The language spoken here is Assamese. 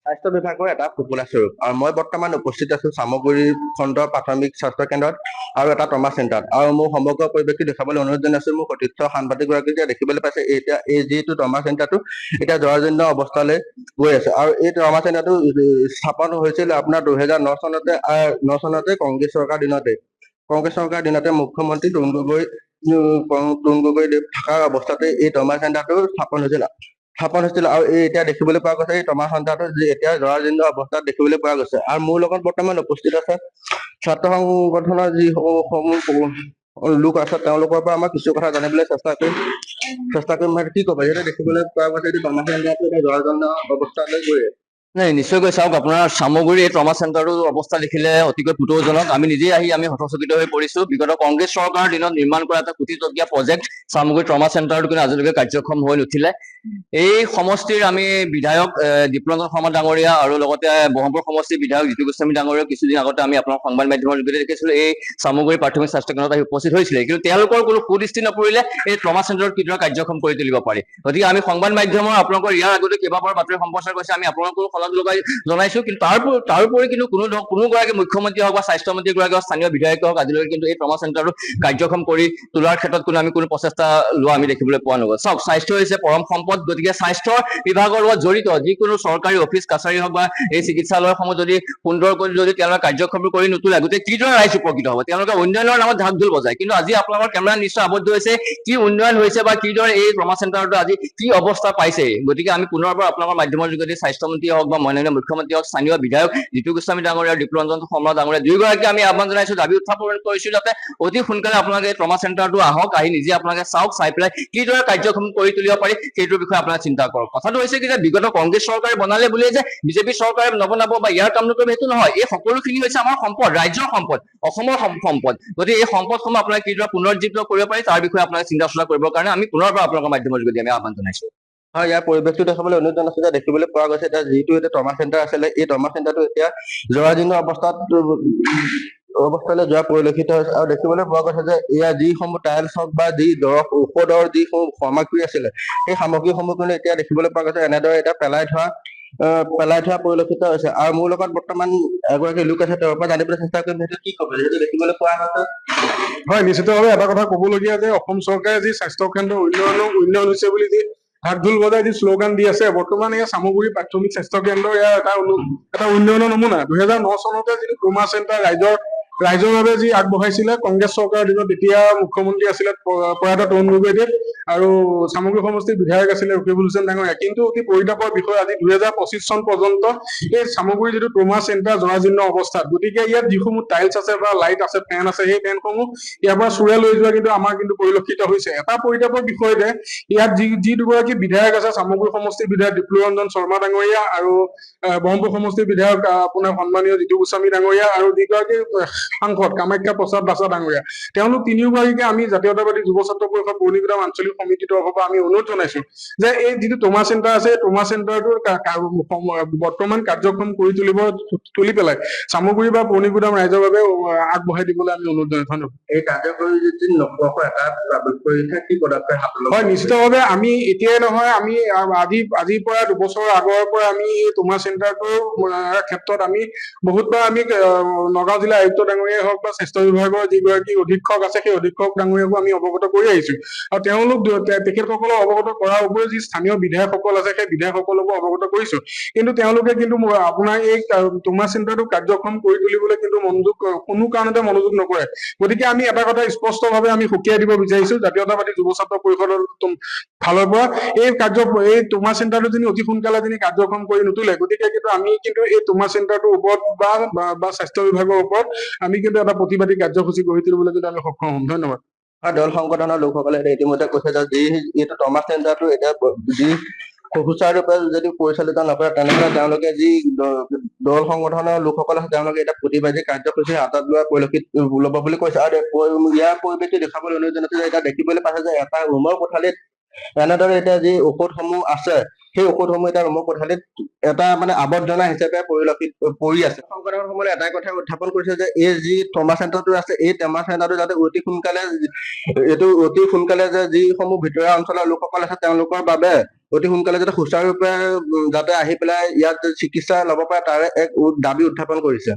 স্বাস্থ্য বিভাগৰ এটা ফুপুলা স্বৰূপ আৰু মই বৰ্তমান উপস্থিত আছো চামগুৰি খণ্ড প্ৰাথমিক স্বাস্থ্য কেন্দ্ৰত আৰু এটা ট্ৰমা চেণ্টাৰত আৰু মোৰ সমগ্ৰ পৰিৱেশটো দেখাবলৈ অনুৰোধ জনাইছো। মোৰ সতীৰ্থ সাংবাদিকগৰাকী এতিয়া দেখিবলৈ পাইছে এতিয়া এই যিটো ট্ৰমা চেণ্টাৰটো এতিয়া জৰাজীৰ্ণ অৱস্থালৈ গৈ আছে আৰু এই ট্ৰমা চেণ্টাৰটো স্থাপন হৈছিল আপোনাৰ 2009 চনতে কংগ্ৰেছ চৰকাৰ দিনতে মুখ্যমন্ত্ৰী তৰুণ গগৈ দেৱ থকাৰ অৱস্থাতে এই ট্ৰমা চেণ্টাৰটো স্থাপন হৈছিল আৰু এই এতিয়া দেখিবলৈ পোৱা গৈছে এই ট্ৰমা চেণ্টাৰটো এতিয়া জৰাজীৰ্ণ অৱস্থাত দেখিবলৈ পোৱা গৈছে। আৰু মোৰ লগত বৰ্তমান উপস্থিত আছে ছাত্ৰ সংগঠনৰ যিসমূহ লোক আছে তেওঁলোকৰ পৰা আমাৰ কিছু কথা জানিবলৈ চেষ্টা কৰিম। কি ক'ব যিহেতু দেখিবলৈ পোৱা গৈছে এই ট্ৰমা চেণ্টাৰটো এতিয়া জৰাজীৰ্ণ অৱস্থালৈ গৈ আছে। নাই নিশ্চয়কৈ চাওক, আপোনাৰ চামগুৰি এই ট্ৰমা চেণ্টাৰটোৰ অৱস্থা দেখিলে অতিকৈ পুতৌজনক। আমি নিজেই আমি হতচকিত হৈ পৰিছো। বিগত কংগ্ৰেছ চৰকাৰৰ দিনত নিৰ্মাণ কৰা এটা কোটিটকীয়া প্ৰজেক্ট চামগুৰি ট্ৰমা চেণ্টাৰটো কিন্তু আজিলৈকে কাৰ্যক্ষম হৈ নুঠিলে। এই সমষ্টিৰ আমি বিধায়ক দীপৰঞ্জন শৰ্মা ডাঙৰীয়া আৰু লগতে ব্ৰহ্মপুৰ সমষ্টিৰ বিধায়ক জিতু গোস্বামী ডাঙৰীয়া কিছুদিন আগতে আমি আপোনাৰ সংবাদ মাধ্যমৰ যোগেদি দেখিছিলো এই চামগুৰি প্ৰাথমিক স্বাস্থ্য কেন্দ্ৰত আহি উপস্থিত হৈছিলে, কিন্তু তেওঁলোকৰ কোনো সুদৃষ্টি নপৰিলে এই ট্ৰমা চেণ্টাৰত কিদৰে কাৰ্যক্ষম কৰি তুলিব পাৰি। গতিকে আমি সংবাদ মাধ্যমৰ আপোনালোকৰ ইয়াৰ আগতে কেইবাবাৰ বাতৰি সম্প্ৰচাৰ কৰিছে, আমি আপোনালোকৰ শলাগ লগাই জনাইছো, কিন্তু তাৰোপৰি কিন্তু কোনোগৰাকী মুখ্যমন্ত্ৰী হওক বা স্বাস্থ্যমন্ত্ৰীগৰাকী হওক স্থানীয় বিধায়কে হওক আজিলৈকে কিন্তু এই ট্ৰমা চেণ্টাৰটো কাৰ্যক্ষম কৰি তোলাৰ ক্ষেত্ৰত কোনো প্ৰচেষ্টা লোৱা আমি দেখিবলৈ পোৱা নগ'ল। চাওক, স্বাস্থ্য হৈছে পৰম সম্পদ। গতিকে স্বাস্থ্য বিভাগৰ লগত জড়িত যিকোনো চৰকাৰী অফিচ কাছাৰী হওক বা এই চিকিৎসালয়সমূহ যদি সুন্দৰকৈ তেওঁলোকে কাৰ্যক্ষম কৰি নোতোলে গতিকে কিদৰে ৰাইজ উপকৃত হ'ব। তেওঁলোকে উন্নয়নৰ নামত ঢাক ঢোল বজায়, কিন্তু আজি আপোনালোকৰ কেমেৰা নিশ্চয় আবদ্ধ হৈছে কি উন্নয়ন হৈছে বা কিদৰে এই ট্ৰমা চেণ্টাৰটো আজি কি অৱস্থা পাইছে। গতিকে আমি পুনৰবাৰ আপোনালোকৰ মাধ্যমৰ যোগেদি স্বাস্থ্যমন্ত্ৰী হওক বা মাননীয় মুখ্যমন্ত্ৰী হওক স্থানীয় বিধায়ক জিতু গোস্বামী ডাঙৰীয়া দীপৰঞ্জন শৰ্মা ডাঙৰীয়া দুয়োগৰাকী আমি আহ্বান জনাইছো, দাবী উত্থাপন কৰিছো যাতে অতি সোনকালে আপোনালোকে এই ট্ৰমা চেণ্টাৰটো আহক, আহি নিজে আপোনালোকে চাওক, চাই পেলাই কিদৰে কাৰ্যক্ষম কৰি তুলিব পাৰি সেইটোৰ বিষয়ে আপোনালোকে চিন্তা কৰক। কথাটো হৈছে কি যে বিগত কংগ্ৰেছ চৰকাৰে বনালে বুলিয়ে যে বিজেপি চৰকাৰে নবনাব বা ইয়াৰ কাম নকৰিব সেইটো নহয়। এই সকলোখিনি হৈছে আমাৰ সম্পদ, ৰাজ্যৰ সম্পদ, অসমৰ সম্পদ। গতিকে এই সম্পদসমূহ আপোনালোকে কিদৰে পুনৰুজ্জীৱিত কৰিব পাৰি তাৰ বিষয়ে আপোনালোকে চিন্তা চৰ্চা কৰিবৰ কাৰণে আমি পুনৰবাৰ আপোনালোকৰ মাধ্যমৰ যোগেদি আমি আহ্বান জনাইছো। হয়, ইয়াৰ পৰিৱেশটো দেখাবলৈ অনুৰোধ জনাইছো যে দেখিবলৈ পোৱা গৈছে এতিয়া যিটো এতিয়া ট্ৰমা চেণ্টাৰ আছিলে এই ট্ৰমা চেণ্টাৰটো এতিয়া জৰাজীৰ্ণ অৱস্থালৈ যোৱা পৰিলক্ষিত হৈছে আৰু দেখিবলৈ পোৱা গৈছে যে ইয়াৰ যিসমূহ টাইলছ হওক বা যি ঔষধৰ যিসমূহ সামগ্ৰী আছিলে সেই সামগ্ৰীসমূহ কিন্তু এতিয়া দেখিবলৈ পোৱা গৈছে এনেদৰে এতিয়া পেলাই থোৱা পৰিলক্ষিত হৈছে। আৰু মোৰ লগত বৰ্তমান এগৰাকী লোক আছে, তেওঁৰ পৰা জানিবলৈ চেষ্টা কৰিম সেইটো কি ক'ব যিহেতু দেখিবলৈ পোৱা গৈছে। হয়, নিশ্চিতভাৱে এটা কথা ক'বলগীয়া যে অসম চৰকাৰে যি স্বাস্থ্য কেন্দ্ৰ উন্নয়ন হৈছে বুলি যি ঢাক ঢোল বজাই যি শ্লোগান দি আছে, বৰ্তমান এই চামগুৰি প্ৰাথমিক স্বাস্থ্য কেন্দ্ৰ ইয়াৰ এটা উন্নয়নৰ নমুনা। 2009 চনতে যিটো ট্ৰমা চেণ্টাৰ ৰাইজৰ বাবে যি আগবঢ়াইছিলে কংগ্ৰেছ চৰকাৰৰ দিনত তেতিয়া মুখ্যমন্ত্ৰী আছিলে প্ৰয়াত তৰুণ গগৈদেৱ আৰু চামগুৰি সমষ্টিৰ বিধায়ক আছিলে ৰকিবুল হুছেইন ডাঙৰীয়া। কিন্তু অতি পৰিতাপৰ বিষয় আজি 2025 চন পৰ্যন্ত এই চামগুৰি যিটো ট্ৰমা চেণ্টাৰ জৰাজীৰ্ণ অৱস্থাত। গতিকে ইয়াত যিসমূহ টাইলছ আছে বা লাইট আছে, ফেন আছে, সেই ফেনসমূহ ইয়াৰ পৰা চোৰাই লৈ যোৱা কিন্তু আমাৰ কিন্তু পৰিলক্ষিত হৈছে। এটা পৰিতাপৰ বিষয় যে ইয়াত যি দুগৰাকী বিধায়ক আছে, চামগুৰি সমষ্টিৰ বিধায়ক দীপৰঞ্জন শৰ্মা ডাঙৰীয়া আৰু ব্ৰহ্মপুৰ সমষ্টিৰ বিধায়ক আপোনাৰ সন্মানীয় জিতু গোস্বামী ডাঙৰীয়া আৰু যিগৰাকী সাংসদ কামাখ্যা প্ৰসাদ দাসা ডাঙৰীয়া, তেওঁলোক তিনিওগৰাকীকে আমি জাতীয়তাবাদী যুৱ ছাত্ৰ পৰিষদ পৌনিগুদাম আঞ্চলিক সমিতিৰ তৰফৰ পৰা আমি অনুৰোধ জনাইছো যে এই যিটো ট্ৰমা চেণ্টাৰ আছে এই ট্ৰমা চেণ্টাৰটো বৰ্তমান কাৰ্যক্ষম কৰি তুলি পেলাই চামগুৰি বা পৌনিগুদাম ৰাইজৰ বাবে আগবঢ়াই দিবলৈ আমি অনুৰোধ জনাইছো। এই কাৰ্যকৰী যদি নকৰাকৈ এটা পৰীক্ষা কি পদক্ষেপ হাতত ল'ব? হয়, নিশ্চিতভাৱে আমি এতিয়াই নহয়, আমি আজিৰ পৰা দুবছৰৰ আগৰ পৰা আমি এই ট্ৰমা চেণ্টাৰটোৰ ক্ষেত্ৰত আমি বহুতবাৰ আমি নগাঁও জিলা আয়ুক্ত ডাঙৰীয়াই হওক বা স্বাস্থ্য বিভাগৰ যিগৰাকী অধীক্ষক আছে সেই অধীক্ষক ডাঙৰীয়াকো আমি অৱগত কৰি আহিছো আৰু তেখেতসকলক অৱগত কৰাৰ উপৰিও যি স্থানীয় বিধায়কসকল আছে সেই বিধায়কসকলকো অৱগত কৰিছো, কিন্তু তেওঁলোকে কিন্তু আপোনাৰ এই ট্ৰমা চেণ্টাৰটো কাৰ্যক্ষম কৰি তুলিবলৈ কিন্তু কোনো কাৰণতে মনোযোগ নকৰে। গতিকে আমি এটা কথা স্পষ্টভাৱে আমি সকীয়াই দিব বিচাৰিছো জাতীয়তাবাদী যুৱ ছাত্ৰ পৰিষদৰ ফালৰ পৰা এই ট্ৰমা চেণ্টাৰটো যদি অতি সোনকালে যদি কাৰ্যক্ষম কৰি নুতুলে গতিকে কিন্তু আমি কিন্তু এই ট্ৰমা চেণ্টাৰটোৰ ওপৰত বা স্বাস্থ্য বিভাগৰ ওপৰত আমি কিন্তু এটা প্ৰতিবাদী কাৰ্যসূচী গঢ়ি তুলিবলৈ কিন্তু আমি সক্ষম হ'ম। ধন্যবাদ। দল সংগঠনৰ লোকসকলে ইতিমধ্যে কৈছে যে এইটো ট্ৰমা চেণ্টাৰটো এতিয়া যি সুচাৰুৰূপে যদি পৰিচালিত নকৰে তেনেহলে তেওঁলোকে যি দল সংগঠনৰ লোকসকল আছে তেওঁলোকে এটা প্ৰতিবাদী কাৰ্যসূচী হাতত ল'ব বুলি কৈছে। আৰু ইয়াৰ পৰিৱেশটো দেখাবলৈ অনুৰোধ জনাইছে যে এতিয়া দেখিবলৈ পাইছে যে এটা ৰুমৰ কোঠালিত এনেদৰে এতিয়া যি ঔষধসমূহ আছে সেই ঔষধসমূহ এতিয়া ৰুমৰ কোঠালীত এটা মানে আৱৰ্জনা হিচাপে পৰি আছে। সংগঠনসমূহে এটাই কথা উত্থাপন কৰিছে যে এই যি ট্ৰমা চেণ্টাৰটো আছে, এই ট্ৰমা চেণ্টাৰটো যাতে অতি সোনকালে যে যিসমূহ ভিতৰুৱা অঞ্চলৰ লোকসকল আছে তেওঁলোকৰ বাবে অতি সোনকালে যাতে সুচাৰুৰূপে যাতে আহি পেলাই ইয়াত চিকিৎসা ল'ব পাৰে তাৰে এক দাবী উত্থাপন কৰিছে।